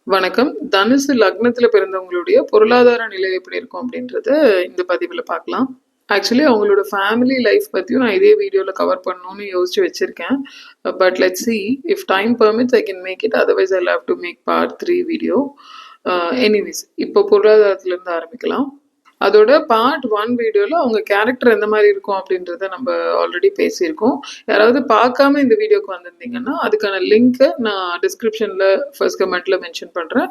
வணக்கம். தனுசு லக்னத்துல பிறந்தவங்களுடைய பொருளாதார நிலை எப்படி இருக்கும் அப்படின்றத இந்த பதிவுல பார்க்கலாம். ஆக்சுவலி அவங்களோட ஃபேமிலி லைஃப் பத்தியும் நான் இதே வீடியோல கவர் பண்ணணும்னு யோசிச்சு வச்சிருக்கேன். But let's see if time permits I can make it. Otherwise I have to make part 3 video. Anyways இப்போ பொருளாதாரத்துல இருந்து ஆரம்பிக்கலாம். அதோட பார்ட் 1 வீடியோல அவங்க கேரக்டர் எந்த மாதிரி இருக்கும் அப்படின்றத நம்ம ஆல்ரெடி பேசியிருக்கோம். யாராவது பார்க்காம இந்த வீடியோக்கு வந்திருந்தீங்கன்னா அதுக்கான லிங்க்கை நான் டிஸ்கிரிப்ஷன்ல ஃபர்ஸ்ட் கமெண்ட்ல மென்ஷன் பண்றேன்.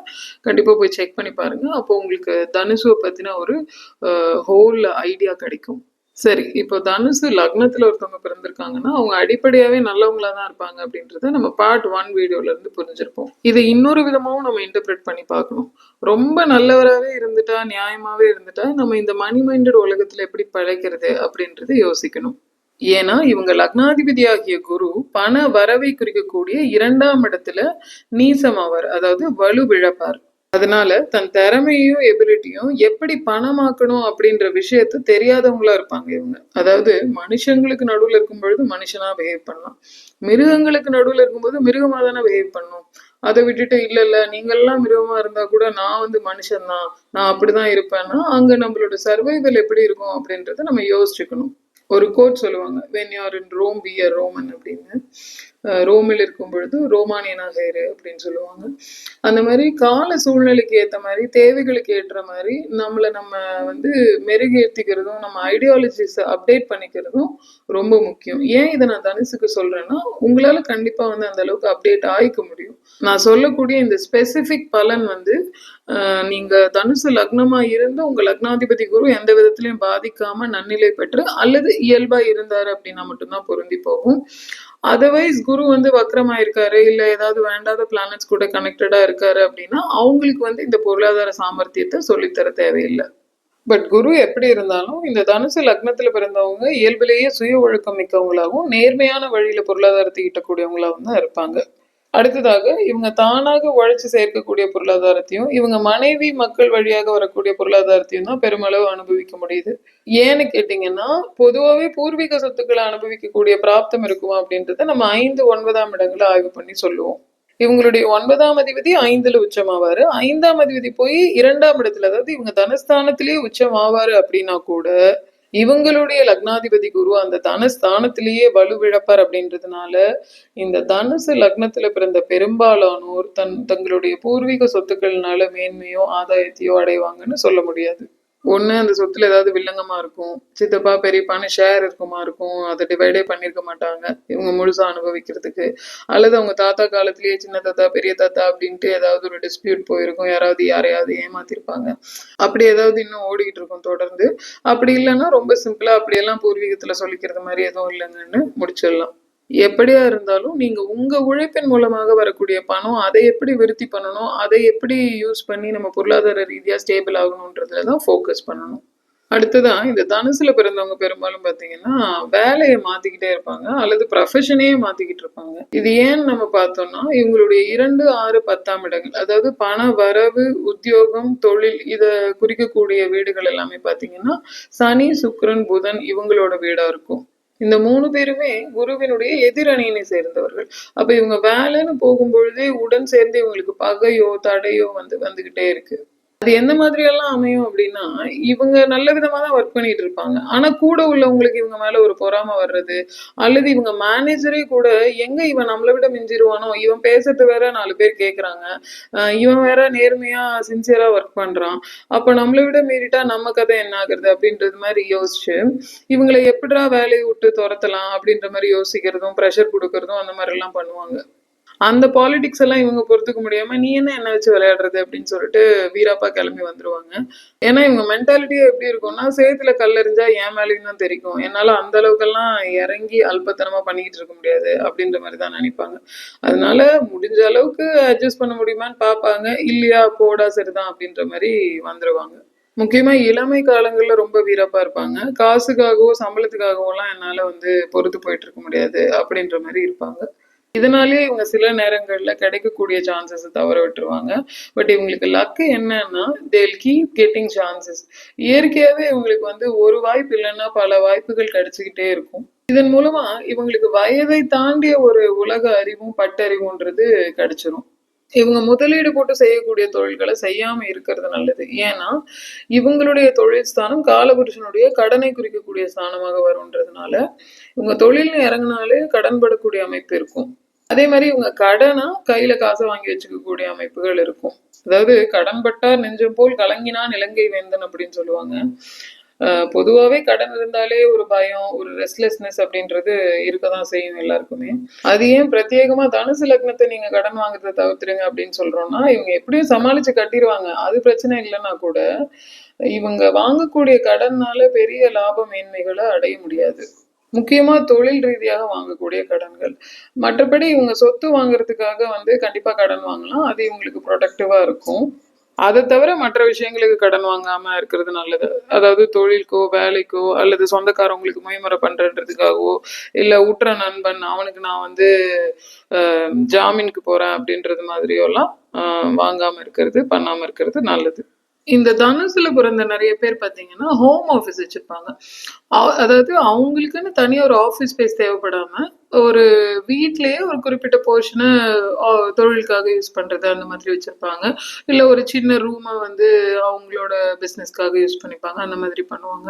கண்டிப்பா போய் செக் பண்ணி பாருங்க. அப்போ உங்களுக்கு தனுஷுவை பத்தின ஒரு ஹோல் ஐடியா கிடைக்கும். சரி, இப்போ தனுசு லக்னத்துல ஒருத்தவங்க பிறந்திருக்காங்கன்னா அவங்க அடிப்படையாவே நல்லவங்களா தான் இருப்பாங்க அப்படின்றத நம்ம பார்ட் 1 வீடியோல இருந்து புரிஞ்சிருப்போம். இதை இன்னொரு விதமாவும் நம்ம இன்டர்பிரேட் பண்ணி பார்க்கணும். ரொம்ப நல்லவராகவே இருந்துட்டா, நியாயமாவே இருந்துட்டா நம்ம இந்த மணி மைண்டட் உலகத்துல எப்படி பழைக்கிறது அப்படின்றத யோசிக்கணும். ஏன்னா இவங்க லக்னாதிபதியாகிய குரு பண வரவை குறிக்கக்கூடிய 2ஆம் இடத்துல நீசமாவார், அதாவது வலுவிழப்பார். அதனால தன் திறமையும் எபிலிட்டியும் எப்படி பணமாக்கணும் அப்படின்ற விஷயத்த தெரியாதவங்களா இருப்பாங்க இவங்க. அதாவது மனுஷங்களுக்கு நடுவுல இருக்கும் பொழுது மனுஷனா பிஹேவ் பண்ணலாம், மிருகங்களுக்கு நடுவுல இருக்கும்போது மிருகமா தானே பிஹேவ் பண்ணும். அதை விட்டுட்டு இல்ல இல்ல நீங்கெல்லாம் மிருகமா இருந்தா கூட நான் மனுஷன்தான், நான் அப்படிதான் இருப்பேன்னா அங்க நம்மளோட சர்வைவல் எப்படி இருக்கும் அப்படின்றத நம்ம யோசிச்சுக்கணும். ஒரு கோட் சொல்லுவாங்க, when you are in Rome be a Roman அப்படின்னு. ரோமில் இருக்கும் பொழுது ரோமானியனாக இரு அப்படின்னு சொல்லுவாங்க. அந்த மாதிரி கால சூழ்நிலைக்கு ஏற்ற மாதிரி, தேவைகளுக்கு ஏற்ற மாதிரி நம்ம மெருகேற்றிக்கிறதும் நம்ம ஐடியாலஜிஸ் அப்டேட் பண்ணிக்கிறதும் ரொம்ப முக்கியம். ஏன் இதை நான் தனுசுக்கு சொல்றேன்னா உங்களால கண்டிப்பா அந்த அளவுக்கு அப்டேட் ஆயிக்க முடியும். நான் சொல்லக்கூடிய இந்த ஸ்பெசிபிக் பலன் நீங்க தனுசு லக்னமா இருந்து உங்க லக்னாதிபதி குரு எந்த விதத்திலையும் பாதிக்காம நன்னிலை பெற்று அல்லது இயல்பா இருந்தாரு அப்படின்னா மட்டும்தான் பொருந்தி போகும். அதர்வைஸ் குரு வக்ரமா இருக்காரு, இல்ல ஏதாவது வேண்டாத பிளானட்ஸ் கூட கனெக்டடா இருக்காரு அப்படின்னா அவங்களுக்கு இந்த பொருளாதார சாமர்த்தியத்தை சொல்லித்தர தேவையில்லை. பட் குரு எப்படி இருந்தாலும் இந்த தனுசு லக்னத்துல பிறந்தவங்க இயல்பிலேயே சுய ஒழுக்கம் மிக்கவங்களாகவும் நேர்மையான வழியில பொருளாதாரத்தை ஈட்டக்கூடியவங்களாகவும் தான் இருப்பாங்க. அடுத்ததாக இவங்க தானாக உழைச்சு சேர்க்கக்கூடிய பொருளாதாரத்தையும் இவங்க மனைவி மக்கள் வழியாக வரக்கூடிய பொருளாதாரத்தையும் தான் பெருமளவு அனுபவிக்க முடியுது. ஏன்னு கேட்டீங்கன்னா பொதுவாகவே பூர்வீக சொத்துக்களை அனுபவிக்கக்கூடிய பிராப்தம் இருக்குமா அப்படின்றத நம்ம 5, 9ஆம் இடங்களை ஆய்வு பண்ணி சொல்லுவோம். இவங்களுடைய 9ஆம் அதிபதி 5ல உச்சமாவாரு, 5ஆம் அதிபதி போய் 2ஆம் இடத்துல, அதாவது இவங்க தனஸ்தானத்திலேயே உச்சமாவாரு அப்படின்னா கூட இவங்களுடைய லக்னாதிபதி குரு அந்த தனஸ்தானத்திலேயே வலுவிழப்பார் அப்படின்றதுனால இந்த தனுசு லக்னத்துல பிறந்த பெரும்பாலானோர் தங்களுடைய பூர்வீக சொத்துக்கள்னால மேன்மையோ ஆதாயத்தையோ அடைவாங்கன்னு சொல்ல முடியாது. ஒண்ணு அந்த சொத்துல ஏதாவது வில்லங்கமா இருக்கும், சித்தப்பா பெரியப்பான்னு ஷேர் இருக்குமா இருக்கும், அதை டிவைடே பண்ணிருக்க மாட்டாங்க இவங்க முழுசா அனுபவிக்கிறதுக்கு. அல்லது அவங்க தாத்தா காலத்திலேயே சின்ன தாத்தா பெரிய தாத்தா அப்படின்ட்டு ஏதாவது ஒரு டிஸ்பியூட் போயிருக்கும், யாரையாவது ஏமாத்திருப்பாங்க, அப்படி ஏதாவது இன்னும் ஓடிக்கிட்டு இருக்கும் தொடர்ந்து. அப்படி இல்லைன்னா ரொம்ப சிம்பிளா அப்படியெல்லாம் பூர்வீகத்துல சொல்லிக்கிறது மாதிரி எதுவும் இல்லைங்கன்னு முடிச்சிடலாம். எப்படியா இருந்தாலும் நீங்க உங்க உழைப்பின் மூலமாக வரக்கூடிய பணம் அதை எப்படி விருத்தி பண்ணணும், அதை எப்படி யூஸ் பண்ணி நம்ம பொருளாதார ரீதியா ஸ்டேபிள் ஆகணும்ன்றதுலதான் ஃபோக்கஸ் பண்ணணும். அடுத்ததான் இந்த தனுசுல பிறந்தவங்க பெரும்பாலும் பாத்தீங்கன்னா வேலையை மாத்திக்கிட்டே இருப்பாங்க அல்லது ப்ரொஃபஷனையே மாத்திக்கிட்டு இருப்பாங்க. இது ஏன்னு நம்ம பார்த்தோம்னா இவங்களுடைய 2, 6, 10ஆம் இடங்கள், அதாவது பண வரவு, உத்தியோகம், தொழில் இத குறிக்கக்கூடிய வீடுகள் எல்லாமே பாத்தீங்கன்னா சனி, சுக்கிரன், புதன் இவங்களோட வீடா இருக்கும். இந்த 3 பேருமே குருவினுடைய எதிரணியினை சேர்ந்தவர்கள். அப்ப இவங்க வேலைன்னு போகும்பொழுதே உடன் சேர்ந்து இவங்களுக்கு பகையோ தடையோ வந்துகிட்டே இருக்கு. அது எந்த மாதிரி எல்லாம் அமையும் அப்படின்னா இவங்க நல்ல விதமா தான் ஒர்க் பண்ணிட்டு இருப்பாங்க, ஆனா கூட உள்ளவங்களுக்கு இவங்க மேல ஒரு பொறாம வர்றது, அல்லது இவங்க மேனேஜரே கூட எங்க இவன் நம்மளை விட மிஞ்சிருவானோ, இவன் பேசுறது வேற 4 பேர் கேக்குறாங்க, இவன் வேற நேர்மையா சின்சியரா ஒர்க் பண்றான், அப்ப நம்மளை விட மீறிட்டா நம்ம கதை என்ன ஆகுறது அப்படின்றது மாதிரி யோசிச்சு இவங்களை எப்படிடா வேலையை விட்டு துரத்தலாம் அப்படின்ற மாதிரி யோசிக்கிறதும் ப்ரெஷர் கொடுக்கறதும் அந்த மாதிரி எல்லாம் பண்ணுவாங்க. அந்த பாலிடிக்ஸ் எல்லாம் இவங்க பொறுத்துக்க முடியாம நீ என்ன வச்சு விளையாடுறது அப்படின்னு சொல்லிட்டு வீராப்பா கிளம்பி வந்துருவாங்க. ஏன்னா இவங்க மென்டாலிட்டியே எப்படி இருக்கும்னா சேத்துல கல்லெறிஞ்சா என் மேலேயும் தான் தெரிக்கும், என்னால அந்த அளவுக்கெல்லாம் இறங்கி அல்பத்தனமா பண்ணிக்கிட்டு இருக்க முடியாது அப்படின்ற மாதிரி தான் நினைப்பாங்க. அதனால முடிஞ்ச அளவுக்கு அட்ஜஸ்ட் பண்ண முடியுமான்னு பார்ப்பாங்க, இல்லையா போடா சரிதான் அப்படின்ற மாதிரி வந்துருவாங்க. முக்கியமா இளமை காலங்கள்ல ரொம்ப வீரப்பா இருப்பாங்க, காசுக்காகவோ சம்பளத்துக்காகவோ எல்லாம் என்னால பொறுத்து போயிட்டு இருக்க முடியாது அப்படின்ற மாதிரி இருப்பாங்க. இதனாலேயே இவங்க சில நேரங்கள்ல கிடைக்கக்கூடிய சான்சஸ் தவற விட்டுருவாங்க. பட் இவங்களுக்கு லக்கு என்னன்னா they'll keep getting chances. இயற்கையாவே இவங்களுக்கு ஒரு வாய்ப்பு இல்லைன்னா பல வாய்ப்புகள் கிடைச்சுக்கிட்டே இருக்கும். இதன் மூலமா இவங்களுக்கு வயதை தாண்டிய ஒரு உலக அறிவும் பட்டறிவுன்றது கிடைச்சிரும். இவங்க முதலீடு போட்டு செய்யக்கூடிய தொழில்களை செய்யாம இருக்கிறது நல்லது. ஏன்னா இவங்களுடைய தொழில் ஸ்தானம் காலபுருஷனுடைய கடனை குறிக்கக்கூடிய ஸ்தானமாக வரும்ன்றதுனால இவங்க தொழில்னு இறங்கினாலே கடன் படக்கூடிய அமைப்பு இருக்கும். அதே மாதிரி இவங்க கடனா கையில காசை வாங்கி வச்சுக்கக்கூடிய அமைப்புகள் இருக்கும். அதாவது கடன் பட்டார் நெஞ்சம் போல் கலங்கினான் இலங்கை வேந்தன் அப்படின்னு சொல்லுவாங்க. பொதுவாவே கடன் இருந்தாலே ஒரு பயம், ஒரு ரெஸ்ட்லெஸ்னஸ் அப்படின்றது இருக்கதான் செய்யும் எல்லாருக்குமே. அது ஏன் பிரத்யேகமா தனுசு லக்னத்தை நீங்க கடன் வாங்குறதை தவிர்த்துருங்க அப்படின்னு சொல்றோம்னா, இவங்க எப்படியும் சமாளிச்சு கட்டிடுவாங்க. அது பிரச்சனை இல்லைன்னா கூட இவங்க வாங்கக்கூடிய கடன்னால பெரிய லாப மேன்மைகளை அடைய முடியாது. முக்கியமா தொழில் ரீதியாக வாங்கக்கூடிய கடன்கள். மற்றபடி இவங்க சொத்து வாங்குறதுக்காக கண்டிப்பா கடன் வாங்கலாம். அது இவங்களுக்கு ப்ரொடக்டிவா இருக்கும். அதை தவிர மற்ற விஷயங்களுக்கு கடன் வாங்காம இருக்கிறது நல்லது. அதாவது தொழிலுக்கோ வேலைக்கோ அல்லது சொந்தக்காரவங்களுக்கு முயமுறை பண்றதுக்காகவோ இல்ல உற்ற நண்பன் அவனுக்கு நான் ஜாமீனுக்கு போறேன் அப்படின்றது மாதிரியோ எல்லாம் வாங்காம இருக்கிறது பண்ணாம இருக்கிறது நல்லது. இந்த தனுசுல பிறந்த நிறைய பேர் பாத்தீங்கன்னா ஹோம் ஆஃபீஸ் வச்சிருப்பாங்க. அதாவது அவங்களுக்குன்னு தனியா ஒரு ஆஃபீஸ் ஸ்பேஸ் தேவைப்படாம ஒரு வீட்லயே ஒரு குறிப்பிட்ட போர்ஷனை தொழிலுக்காக யூஸ் பண்றது அந்த மாதிரி வச்சிருப்பாங்க. இல்ல ஒரு சின்ன ரூமை அவங்களோட பிசினஸ்க்காக யூஸ் பண்ணிப்பாங்க. அந்த மாதிரி பண்ணுவாங்க.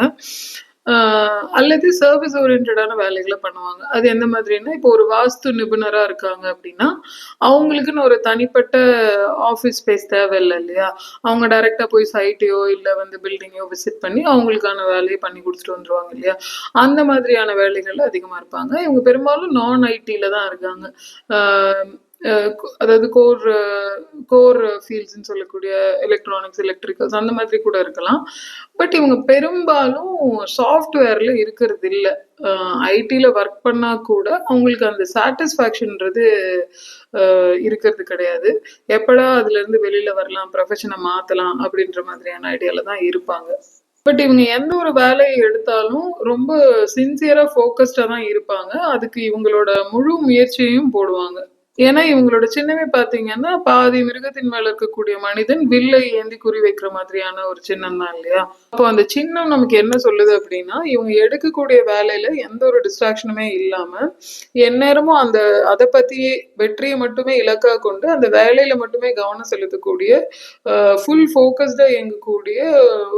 அல்லது சர்வீஸ் ஓரியன்டான வேலைகளை பண்ணுவாங்க. அது எந்த மாதிரின்னா இப்போ ஒரு வாஸ்து நிபுணரா இருக்காங்க அப்படின்னா அவங்களுக்குன்னு ஒரு தனிப்பட்ட ஆஃபீஸ் ஸ்பேஸ் தேவையில்லை இல்லையா? அவங்க டைரக்டா போய் சைட்டையோ இல்ல பில்டிங்கையோ விசிட் பண்ணி அவங்களுக்கான வேலையை பண்ணி கொடுத்துட்டு வந்துருவாங்க இல்லையா? அந்த மாதிரியான வேலைகள்ல அதிகமா இருப்பாங்க. இவங்க பெரும்பாலும் நான் ஐடில தான் இருக்காங்க. அதாவது கோர் ஃபீல்ட்ஸ்ன்னு சொல்லக்கூடிய எலக்ட்ரானிக்ஸ், எலக்ட்ரிக்கல்ஸ் அந்த மாதிரி கூட இருக்கலாம். பட் இவங்க பெரும்பாலும் சாஃப்ட்வேர்ல இருக்கிறது இல்லை. ஐடில ஒர்க் பண்ணா கூட அவங்களுக்கு அந்த சாட்டிஸ்ஃபேக்ஷன்ன்றது இருக்கிறது கிடையாது. எப்படா அதுல இருந்து வெளியில வரலாம், ப்ரொஃபஷனை மாத்தலாம் அப்படின்ற மாதிரியான ஐடியால தான் இருப்பாங்க. பட் இவங்க எந்த ஒரு வேலையை எடுத்தாலும் ரொம்ப சின்சியரா ஃபோக்கஸ்டா தான் இருப்பாங்க. அதுக்கு இவங்களோட முழு முயற்சியையும் போடுவாங்க. ஏன்னா இவங்களோட சின்னமே பாத்தீங்கன்னா பாதி மிருகத்தின் மேல இருக்கக்கூடிய மனிதன் வில்லை ஏந்தி குறி வைக்கிற மாதிரியான ஒரு சின்னம் தான் இல்லையா? அப்போ அந்த சின்னம் நமக்கு என்ன சொல்லுது அப்படின்னா இவங்க எடுக்கக்கூடிய வேலையில எந்த ஒரு டிஸ்ட்ராக்ஷனுமே இல்லாம எந்நேரமும் அதை பத்தியே வெற்றியை மட்டுமே இலக்கா கொண்டு அந்த வேலையில மட்டுமே கவனம் செலுத்தக்கூடிய ஃபுல் ஃபோக்கஸ்டா இயங்கக்கூடிய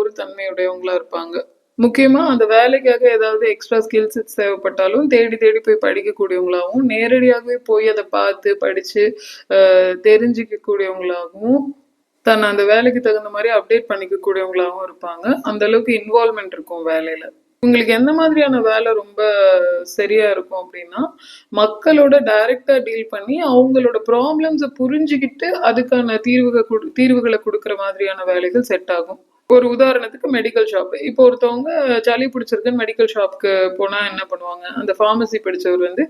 ஒரு தன்மையுடையவங்களா இருப்பாங்க. முக்கியமா அந்த வேலைக்காக ஏதாவது எக்ஸ்ட்ரா ஸ்கில்ஸ் தேவைப்பட்டாலும் தேடி தேடி போய் படிக்கக்கூடியவங்களாகவும் நேரடியாகவே போய் அதை பார்த்து படிச்சு தெரிஞ்சுக்க கூடியவங்களாகவும் தன்னை அந்த வேலைக்கு தகுந்த மாதிரி அப்டேட் பண்ணிக்க கூடியவங்களாகவும் இருப்பாங்க. அந்த அளவுக்கு இன்வால்மெண்ட் இருக்கும் வேலையில. உங்களுக்கு எந்த மாதிரியான வேலை ரொம்ப சரியா இருக்கும் அப்படின்னா மக்களோட டைரக்டா டீல் பண்ணி அவங்களோட ப்ராப்ளம்ஸை புரிஞ்சுக்கிட்டு அதுக்கான தீர்வுகளை கொடுக்குற மாதிரியான வேலைகள் செட் ஆகும். ஒரு உதாரணத்துக்கு மெடிக்கல் ஷாப். இப்போ ஒருத்தவங்க சளி பிடிச்சிருக்குன்னு மெடிக்கல் ஷாப்க்கு போனா என்ன பண்ணுவாங்க? அந்த ஃபார்மசி படிச்சவர்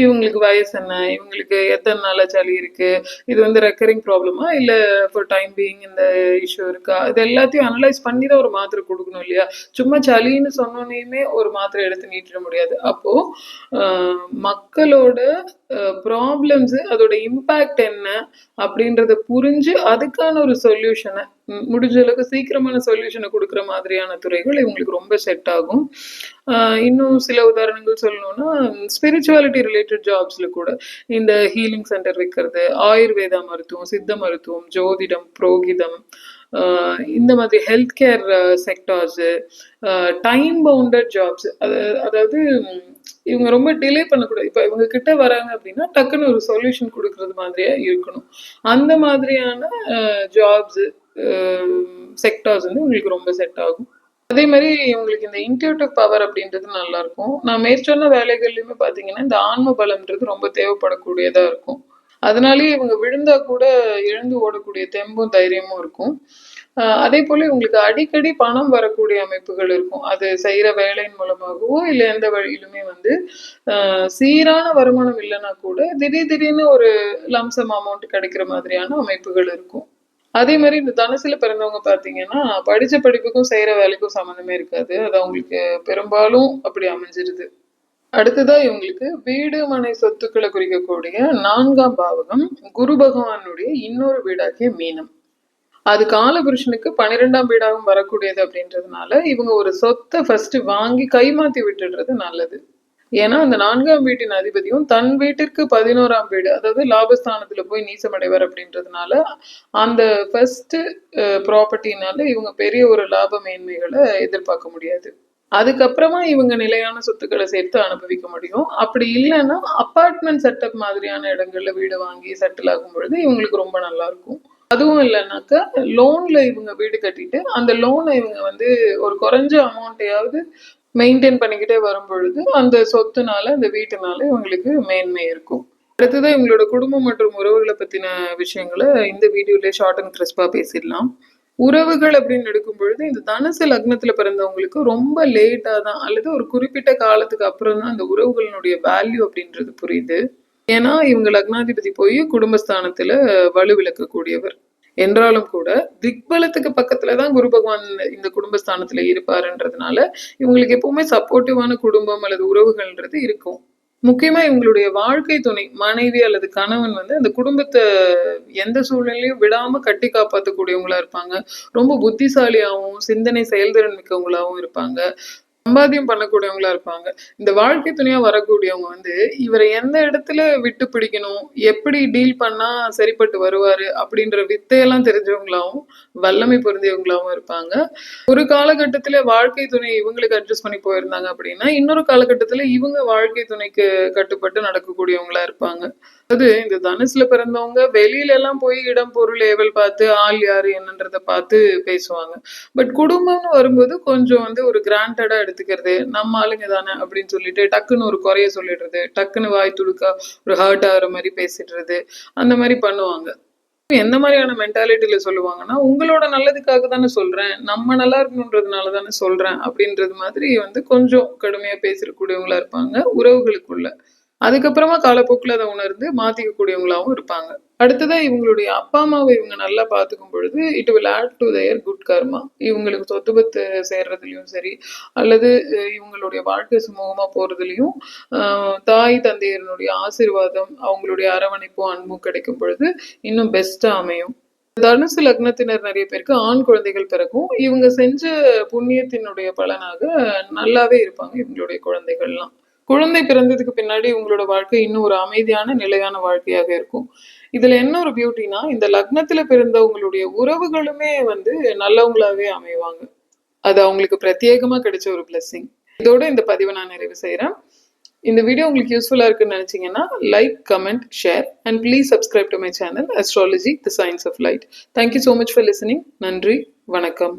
இவங்களுக்கு வயசு என்ன? இவங்களுக்கு எத்தனை நாளா சளி இருக்கு? இது ரெக்கரிங் ப்ராப்ளமா? இல்ல ஃபார் டைம் பீயிங் இந்த இஷ்யூ இருக்கா? இது எல்லாத்தையும் அனலைஸ் பண்ணி தான் ஒரு மாத்திரை கொடுக்கணும் இல்லையா? சும்மா சளின்னு சொன்னோனையுமே ஒரு மாத்திரை எடுத்து நீட்டிட முடியாது. அப்போ மக்களோட ப்ராப்ளம்ஸ் அதோட இம்பேக்ட் என்ன அப்படின்றத புரிஞ்சு அதுக்கான ஒரு சொல்யூஷனை முடிஞ்ச அளவுக்கு சீக்கிரமான சொல்யூஷனை கொடுக்குற மாதிரியான துறைகள் இவங்களுக்கு ரொம்ப செட் ஆகும். இன்னும் சில உதாரணங்கள் சொல்லணும்னா ஸ்பிரிச்சுவாலிட்டி ரிலேட்டட் ஜாப்ஸ்ல கூட இந்த ஹீலிங் சென்டர் வைக்கிறது, ஆயுர்வேதா மருத்துவம், சித்த மருத்துவம், ஜோதிடம், புரோகிதம், இந்த மாதிரி health care sectors, time bounded jobs. அதாவது இவங்க ரொம்ப டிலே பண்ணக்கூடாது. இப்போ இவங்க கிட்ட வராங்க அப்படின்னா டக்குன்னு ஒரு சொல்யூஷன் கொடுக்கறது மாதிரியா இருக்கணும். அந்த மாதிரியான ஜாப்ஸ் செக்டார்ஸ் உங்களுக்கு ரொம்ப செட் ஆகும். அதே மாதிரி உங்களுக்கு இந்த இன்ட்யூட்டிவ் பவர் அப்படின்றது நல்லா இருக்கும். நான் மேற்சொன்ன வேலைகள்லையுமே பார்த்தீங்கன்னா இந்த ஆன்ம பலம்ன்றது ரொம்ப தேவைப்படக்கூடியதா இருக்கும். அதனாலேயே இவங்க விழுந்தா கூட எழுந்து ஓடக்கூடிய தெம்பும் தைரியமும் இருக்கும். அதே போல உங்களுக்கு அடிக்கடி பணம் வரக்கூடிய அமைப்புகள் இருக்கும். அது செய்யற வேலையின் மூலமாகவோ இல்ல எந்த வழியிலுமே சீரான வருமானம் இல்லைன்னா கூட திடீர்னு ஒரு லம்சம் அமௌண்ட் கிடைக்கிற மாதிரியான அமைப்புகள் இருக்கும். அதே மாதிரி இந்த தனுசுல பிறந்தவங்க பாத்தீங்கன்னா படிச்ச படிப்புக்கும் செய்யற வேலைக்கும் சம்மந்தமே இருக்காது. அது அவங்களுக்கு பெரும்பாலும் அப்படி அமைஞ்சிருது. அடுத்ததா இவங்களுக்கு வீடு மனை சொத்துக்களை குறிக்கக்கூடிய 4ஆம் பாவகம் குரு பகவானுடைய இன்னொரு வீடாகிய மீனம். அது காலபுருஷனுக்கு 12ஆம் வீடாகவும் வரக்கூடியது அப்படின்றதுனால இவங்க ஒரு சொத்தை ஃபர்ஸ்ட் வாங்கி கைமாத்தி விட்டுடுறது நல்லது. ஏன்னா அந்த 4ஆம் வீட்டின் அதிபதியும் தன் வீட்டிற்கு 11ஆம் வீடு, அதாவது லாபஸ்தானத்துல போய் நீசமடைவார் அப்படின்றதுனால அந்த ஃபர்ஸ்ட் ப்ராப்பர்ட்டினால இவங்க பெரிய ஒரு லாப மேன்மைகளை எதிர்பார்க்க முடியாது. அதுக்கப்புறமா இவங்க நிலையான சொத்துக்களை சேர்த்து அனுபவிக்க முடியும். அப்படி இல்லைன்னா அப்பார்ட்மெண்ட் செட்டப் மாதிரியான இடங்கள்ல வீடு வாங்கி செட்டில் ஆகும் பொழுது இவங்களுக்கு ரொம்ப நல்லா இருக்கும். அதுவும் இல்லைன்னாக்கா லோன்ல இவங்க வீடு கட்டிட்டு அந்த லோனை இவங்க வந்து ஒரு குறைஞ்ச அமௌண்ட்டையாவது மெயின்டைன் பண்ணிக்கிட்டே வரும் பொழுது அந்த சொத்துனால அந்த வீட்டுனால இவங்களுக்கு மேன்மை இருக்கும். அடுத்ததான் இவங்களோட குடும்பம் மற்றும் உறவுகளை பத்தின விஷயங்களை இந்த வீடியோல ஷார்ட் அண்ட் கிறிஸ்பா பேசிடலாம். உறவுகள் அப்படின்னு எடுக்கும் பொழுது இந்த தனுசு லக்னத்துல பிறந்தவங்களுக்கு ரொம்ப லேட்டா தான் அல்லது ஒரு குறிப்பிட்ட காலத்துக்கு அப்புறம் தான் அந்த உறவுகளினுடைய வேல்யூ அப்படின்றது புரியுது. ஏன்னா இவங்க லக்னாதிபதி போய் குடும்பஸ்தானத்துல வலுவிழக்கக்கூடியவர் என்றாலும் கூட திக்பலத்துக்கு பக்கத்துலதான் குரு பகவான் இந்த குடும்பஸ்தானத்துல இருப்பாருன்றதுனால இவங்களுக்கு எப்பவுமே சப்போர்ட்டிவான குடும்பம் அல்லது உறவுகள்ன்றது இருக்கும். முக்கியமா இவங்களுடைய வாழ்க்கை துணை மனைவி அல்லது கணவன் வந்து அந்த குடும்பத்தை எந்த சூழ்நிலையும் விடாம கட்டி காப்பாற்றக்கூடியவங்களா இருப்பாங்க. ரொம்ப புத்திசாலியாகவும் சிந்தனை செயல்திறன் மிக்கவங்களாகவும் இருப்பாங்க. சம்பாத்தியம் பண்ணக்கூடியவங்களா இருப்பாங்க. இந்த வாழ்க்கை துணையா வரக்கூடியவங்க வந்து இவரை எந்த இடத்துல விட்டு பிடிக்கணும், எப்படி டீல் பண்ணா சரிப்பட்டு வருவாரு அப்படின்ற வித்தையெல்லாம் தெரிஞ்சவங்களாவும் வல்லமை பொருந்தியவங்களாவும் இருப்பாங்க. ஒரு காலகட்டத்துல வாழ்க்கை துணை இவங்களுக்கு அட்ஜஸ்ட் பண்ணி போயிருந்தாங்க அப்படின்னா இன்னொரு காலகட்டத்துல இவங்க வாழ்க்கை துணைக்கு கட்டுப்பட்டு நடக்கக்கூடியவங்களா இருப்பாங்க. அதாவது இந்த தனுசுல பிறந்தவங்க வெளியில எல்லாம் போய் இடம் பொருள் ஏவல் பார்த்து ஆள் யாரு என்னன்றத பார்த்து பேசுவாங்க. பட் குடும்பம்னு வரும்போது கொஞ்சம் வந்து ஒரு கிராண்டடா எடுத்துக்கிறது, நம்ம ஆளுங்க தானே அப்படின்னு சொல்லிட்டு டக்குன்னு ஒரு குறைய சொல்லிடுறது, டக்குன்னு வாய் துடுக்கா ஒரு ஹர்ட் ஆகுற மாதிரி பேசிடுறது, அந்த மாதிரி பண்ணுவாங்க. எந்த மாதிரியான மென்டாலிட்டியில சொல்லுவாங்கன்னா உங்களோட நல்லதுக்காக தானே சொல்றேன், நம்ம நல்லா இருக்கணுன்றதுனால தானே சொல்றேன் அப்படின்றது மாதிரி வந்து கொஞ்சம் கடுமையா பேசக்கூடியவங்களா இருப்பாங்க உறவுகளுக்குள்ள. அதுக்கப்புறமா காலப்போக்கில் அதை உணர்ந்து மாத்திக்கக்கூடியவங்களாவும் இருப்பாங்க. அடுத்ததா இவங்களுடைய அப்பா அம்மாவை இவங்க நல்லா பார்த்துக்கும் பொழுது it will add to their good karma. இவங்களுக்கு சொத்து பத்து சேர்றதுலயும் சரி அல்லது இவங்களுடைய வாழ்க்கை சுமூகமா போறதுலயும் தாய் தந்தையனுடைய ஆசீர்வாதம் அவங்களுடைய அரவணைப்பும் அன்பும் கிடைக்கும் பொழுது இன்னும் பெஸ்டா அமையும். தனுசு லக்னத்தினர் நிறைய பேருக்கு ஆண் குழந்தைகள் பிறக்கும். இவங்க செஞ்ச புண்ணியத்தினுடைய பலனாக நல்லாவே இருப்பாங்க இவங்களுடைய குழந்தைகள்லாம். குழந்தை பிறந்ததுக்கு பின்னாடி உங்களோட வாழ்க்கை இன்னும் ஒரு அமைதியான நிலையான வாழ்க்கையாக இருக்கும். இதுல என்ன ஒரு பியூட்டினா இந்த லக்னத்துல பிறந்தவங்களுடைய உறவுகளுமே வந்து நல்லவங்களாவே அமைவாங்க. அது அவங்களுக்கு பிரத்யேகமா கிடைச்ச ஒரு பிளெஸிங். இதோட இந்த பதிவை நான் நிறைவு செய்யறேன். இந்த வீடியோ உங்களுக்கு யூஸ்ஃபுல்லா இருக்குன்னு நினைச்சீங்கன்னா like, comment, share and please subscribe to my channel astrology the science of light. Thank you so much for listening. நன்றி, வணக்கம்.